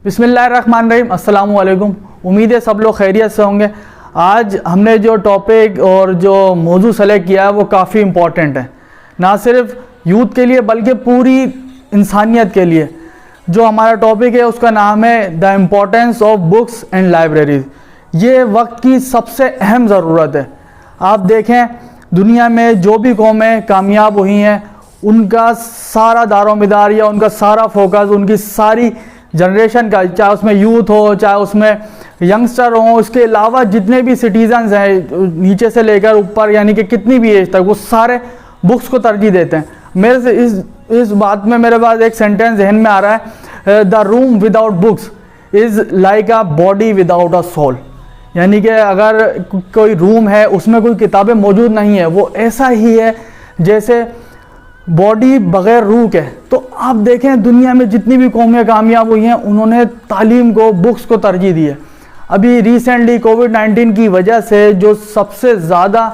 بسم اللہ الرحمن الرحیم. السلام علیکم. امید ہے سب لوگ خیریت سے ہوں گے. آج ہم نے جو ٹاپک اور جو موضوع سلیکٹ کیا ہے وہ کافی امپورٹنٹ ہے, نہ صرف یوتھ کے لیے بلکہ پوری انسانیت کے لیے. جو ہمارا ٹاپک ہے اس کا نام ہے the importance of books and libraries. یہ وقت کی سب سے اہم ضرورت ہے. آپ دیکھیں دنیا میں جو بھی قومیں کامیاب ہوئی ہیں ان کا سارا دار و مدار یا ان کا سارا فوکس ان کی ساری جنریشن کا, چاہے اس میں یوتھ ہو چاہے اس میں ینگسٹر ہوں, اس کے علاوہ جتنے بھی سٹیزنز ہیں نیچے سے لے کر اوپر یعنی کہ کتنی بھی ایج تک, وہ سارے بکس کو ترجیح دیتے ہیں. میرے سے اس بات میں میرے پاس ایک سینٹینس ذہن میں آ رہا ہے, the room without books is like a body without a soul. یعنی کہ اگر کوئی روم ہے اس میں کوئی کتابیں موجود نہیں ہیں وہ ایسا ہی ہے جیسے باڈی بغیر روح کے. تو آپ دیکھیں دنیا میں جتنی بھی قومیں کامیاب ہوئی ہیں انہوں نے تعلیم کو, بکس کو ترجیح دی ہے. ابھی ریسنٹلی کووڈ-19 کی وجہ سے جو سب سے زیادہ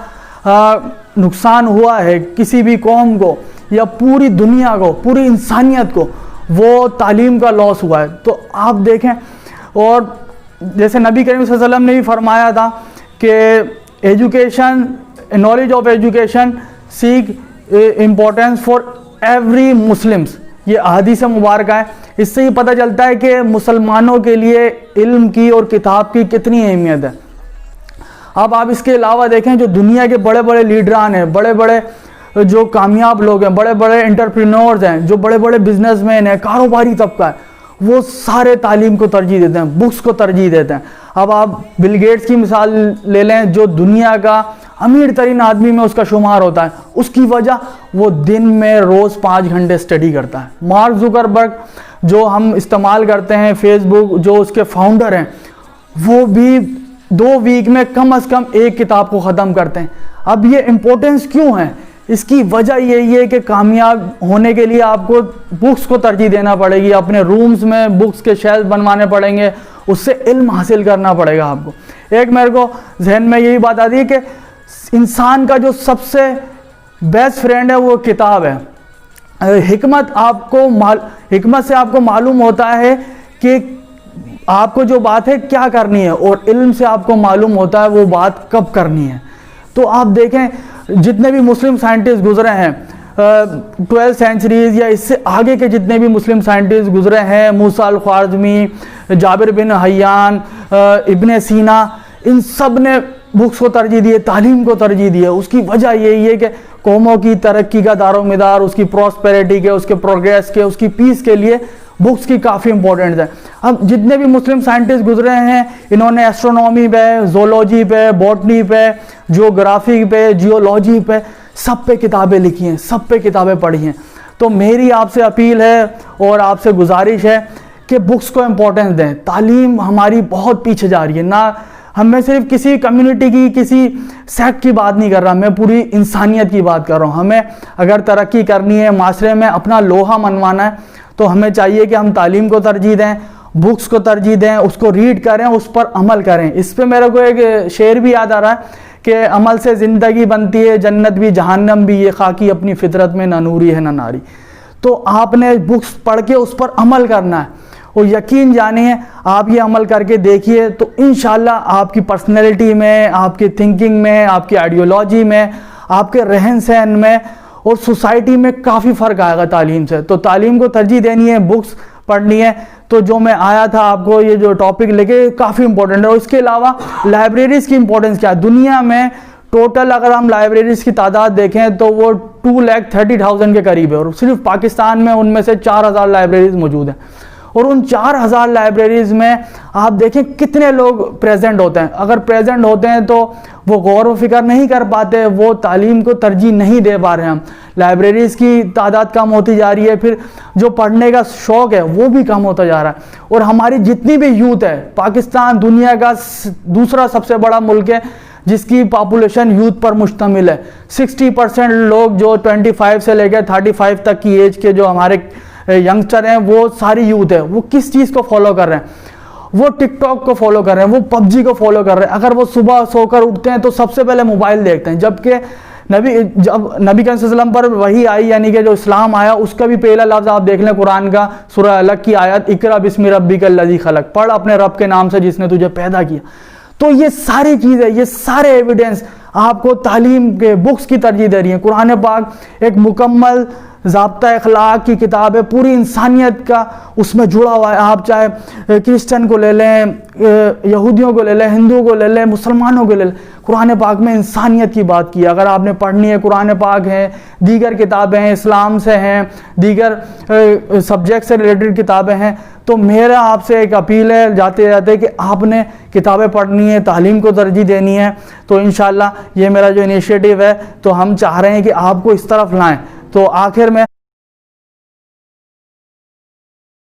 نقصان ہوا ہے کسی بھی قوم کو یا پوری دنیا کو, پوری انسانیت کو, وہ تعلیم کا لاس ہوا ہے. تو آپ دیکھیں, اور جیسے نبی کریم صلی اللہ علیہ وسلم نے بھی فرمایا تھا کہ education, knowledge of education sake importance for every Muslims. یہ احادیث مبارکہ ہے. اس سے ہی پتہ چلتا ہے کہ مسلمانوں کے لیے علم کی اور کتاب کی کتنی اہمیت ہے. اب آپ اس کے علاوہ دیکھیں جو دنیا کے بڑے بڑے لیڈران ہیں, بڑے بڑے جو کامیاب لوگ ہیں, بڑے بڑے انٹرپرینورز ہیں, جو بڑے بڑے بزنس مین ہیں, کاروباری طبقہ ہے, وہ سارے تعلیم کو ترجیح دیتے ہیں, بکس کو ترجیح دیتے ہیں. اب آپ بل گیٹس کی مثال لے لیں جو دنیا کا امیر ترین آدمی میں اس کا شمار ہوتا ہے. اس کی وجہ وہ دن میں روز 5 گھنٹے اسٹڈی کرتا ہے. مارک زکربرگ جو ہم استعمال کرتے ہیں فیس بک, جو اس کے فاؤنڈر ہیں, وہ بھی 2 ویک میں کم از کم 1 کتاب کو ختم کرتے ہیں. اب یہ امپورٹنس کیوں ہے؟ اس کی وجہ یہی ہے کہ کامیاب ہونے کے لیے آپ کو بکس کو ترجیح دینا پڑے گی. اپنے رومز میں بکس کے شیلف بنوانے پڑیں گے, اس سے علم حاصل کرنا پڑے گا آپ کو. ایک میرے کو ذہن میں یہی بات آتی ہے کہ انسان کا جو سب سے بیسٹ فرینڈ ہے وہ کتاب ہے. حکمت سے آپ کو معلوم ہوتا ہے کہ آپ کو جو بات ہے کیا کرنی ہے, اور علم سے آپ کو معلوم ہوتا ہے وہ بات کب کرنی ہے. تو آپ دیکھیں جتنے بھی مسلم سائنٹسٹ گزرے ہیں 12 سینچریز یا اس سے آگے کے جتنے بھی مسلم سائنٹسٹ گزرے ہیں, موسیٰ الخوارزمی, جابر بن حیان, ابن سینا, ان سب نے بکس کو ترجیح دی ہے, تعلیم کو ترجیح دی ہے. اس کی وجہ یہی ہے کہ قوموں کی ترقی کا دار و مدار, اس کی پراسپیرٹی کے, اس کے پروگریس کے, اس کی پیس کے لیے بکس کی کافی امپورٹنس ہے. اب جتنے بھی مسلم سائنٹسٹ گزرے ہیں انہوں نے ایسٹرونومی پہ, زولوجی پہ, بوٹنی پہ, جیوگرافی پہ, جیولوجی پہ, سب پہ کتابیں لکھی ہیں, سب پہ کتابیں پڑھی ہیں. تو میری آپ سے اپیل ہے اور آپ سے گزارش ہے کہ بکس کو امپورٹنس دیں. تعلیم ہماری بہت پیچھے جا رہی ہے. نہ میں صرف کسی کمیونٹی کی, کسی سیکٹ کی بات نہیں کر رہا, میں پوری انسانیت کی بات کر رہا ہوں. ہمیں اگر ترقی کرنی ہے, معاشرے میں اپنا لوہا منوانا ہے, تو ہمیں چاہیے کہ ہم تعلیم کو ترجیح دیں, بکس کو ترجیح دیں, اس کو ریڈ کریں, اس پر عمل کریں. اس پہ میرے کو ایک شعر بھی یاد آ رہا ہے کہ عمل سے زندگی بنتی ہے, جنت بھی جہنم بھی, یہ خاکی اپنی فطرت میں نہ نوری ہے نہ ناری. تو آپ نے بکس پڑھ کے اس پر عمل کرنا ہے, اور یقین جانیے آپ یہ عمل کر کے دیکھیے تو انشاءاللہ آپ کی پرسنالٹی میں, آپ کی تھنکنگ میں, آپ کی آئیڈیالوجی میں, آپ کے رہن سہن میں اور سوسائٹی میں کافی فرق آئے گا تعلیم سے. تو تعلیم کو ترجیح دینی ہے, بکس پڑھنی ہے. تو جو میں آیا تھا آپ کو یہ جو ٹاپک لے کے کافی امپورٹنٹ ہے. اور اس کے علاوہ لائبریریز کی امپورٹنس کیا ہے دنیا میں؟ ٹوٹل اگر ہم لائبریریز کی تعداد دیکھیں تو وہ 2,30,000 کے قریب ہے, اور صرف پاکستان میں ان میں سے 4,000 لائبریریز موجود ہیں. اور ان 4,000 لائبریریز میں آپ دیکھیں کتنے لوگ پریزنٹ ہوتے ہیں. اگر پریزنٹ ہوتے ہیں تو وہ غور و فکر نہیں کر پاتے, وہ تعلیم کو ترجیح نہیں دے پا رہے ہیں. ہم لائبریریز کی تعداد کم ہوتی جا رہی ہے, پھر جو پڑھنے کا شوق ہے وہ بھی کم ہوتا جا رہا ہے. اور ہماری جتنی بھی یوتھ ہے, پاکستان دنیا کا دوسرا سب سے بڑا ملک ہے جس کی پاپولیشن یوتھ پر مشتمل ہے. 60% لوگ جو 25 سے لے کے 35 تک کی ایج کے جو ہمارے ینگسٹر ہیں وہ ساری یوتھ ہے. وہ کس چیز کو فالو کر رہے ہیں؟ وہ ٹک ٹاک کو فالو کر رہے ہیں, وہ PUBG کو فالو کر رہے ہیں. اگر وہ صبح سو کر اٹھتے ہیں تو سب سے پہلے موبائل دیکھتے ہیں, جبکہ جب نبی کریم صلی اللہ علیہ وسلم پر وحی آئی یعنی کہ جو اسلام آیا اس کا بھی پہلا لفظ آپ دیکھ لیں قرآن کا سورہ الگ کی آیت اقرا بسم ربک الذی خلق، پڑھ اپنے رب کے نام سے جس نے تجھے پیدا کیا. تو یہ ساری چیزیں، یہ سارے ایویڈنس آپ کو تعلیم کے بکس کی ترجیح دے رہی ہیں. قرآن پاک ایک مکمل ضابطہ اخلاق کی کتاب ہے، پوری انسانیت کا اس میں جڑا ہوا ہے. آپ چاہے کرسچن کو لے لیں، یہودیوں کو لے لیں، ہندوؤں کو لے لیں، مسلمانوں کو لے لیں، قرآن پاک میں انسانیت کی بات کی ہے. اگر آپ نے پڑھنی ہے قرآن پاک ہے، دیگر کتابیں ہیں، اسلام سے ہیں، دیگر سبجیکٹ سے ریلیٹڈ کتابیں ہیں، تو میرا آپ سے ایک اپیل ہے جاتے جاتے کہ آپ نے کتابیں پڑھنی ہے، تعلیم کو ترجیح دینی ہے. تو انشاءاللہ یہ میرا جو انیشیٹو ہے تو ہم چاہ رہے ہیں کہ آپ کو اس طرف لائیں. تو آخر میں